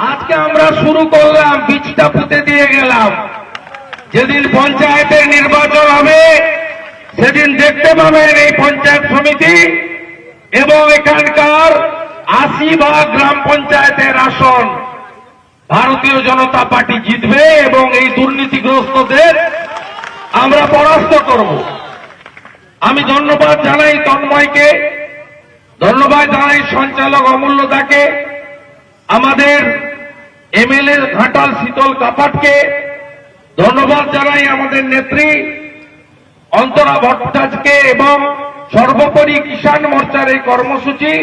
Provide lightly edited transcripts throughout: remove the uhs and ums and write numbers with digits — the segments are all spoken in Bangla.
আজকে আমরা শুরু করলাম, বীজটা পুঁতে দিয়ে গেলাম। যেদিন পঞ্চায়েতের নির্বাচন হবে সেদিন দেখতে পাবেন এই পঞ্চায়েত সমিতি এবং এখানকার 80 গ্রাম পঞ্চায়েতের আসন ভারতীয় জনতা পার্টি জিতবে এবং এই দুর্নীতিগ্রস্তদের আমরা পরাস্ত করব। আমি ধন্যবাদ জানাই তন্ময়কে, ধন্যবাদ জানাই সঞ্চালক অমূল্যদাকে, আমাদের এমএলএ ঘাটাল শীতল কাপাটকে, ধন্যবাদ জানাই আমাদের নেত্রী অন্তরা ভট্টাচার্যকে এবং সর্বোপরি কিষাণ মোর্চার এই কর্মসূচি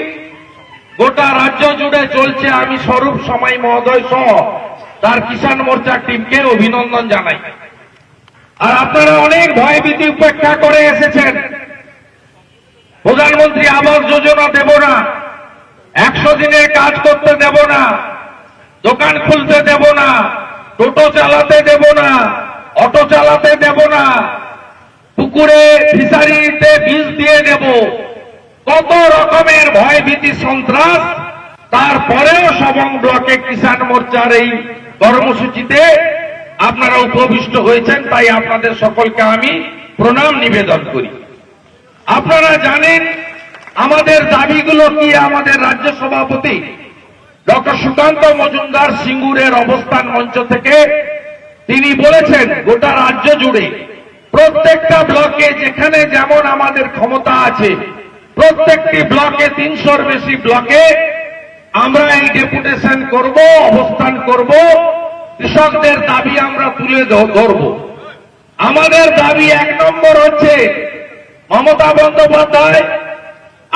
গোটা রাজ্য জুড়ে চলছে। আমি স্বরূপ সামাই মহোদয় সহ তার কিষাণ মোর্চার টিমকে অভিনন্দন জানাই। আর আপনারা অনেক ভয়ভীতি উপেক্ষা করে এসেছেন। প্রধানমন্ত্রী আবাস যোজনা দেব না, 100 দিনের কাজ করতে দেব না, দোকান খুলতে দেব না, টোটো চালাতে দেব না, অটো চালাতে দেব না, পুকুরে ফিশারিতে বীজ দিয়ে দেব, কত রকমের ভয়ভীতি সন্ত্রাস। তারপরেও সবং ব্লকে কিষাণ মোর্চার এই কর্মসূচিতে আপনারা উপবিষ্ট হয়েছেন, তাই আপনাদের সকলকে আমি প্রণাম নিবেদন করি। আপনারা জানেন আমাদের দাবিগুলো কি। আমাদের রাজ্য সভাপতি ডক্টর সুকান্ত মজুমদার সিঙ্গুরের অবস্থান মঞ্চ থেকে তিনি বলেছেন গোটা রাজ্য জুড়ে প্রত্যেকটা ব্লকে যেখানে যেমন আমাদের ক্ষমতা আছে প্রত্যেকটি ব্লকে 300-র বেশি ব্লকে আমরা এই ডেপুটেশন করব, অবস্থান করব, কৃষকদের দাবি আমরা তুলে ধরব। আমাদের দাবি 1 নম্বর হচ্ছে মমতা বন্দ্যোপাধ্যায়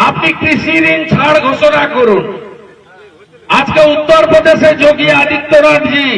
আপনি কৃষি ঋণ ছাড় ঘোষণা করুন। আজকে উত্তরপ্রদেশে যোগী আদিত্যনাথজি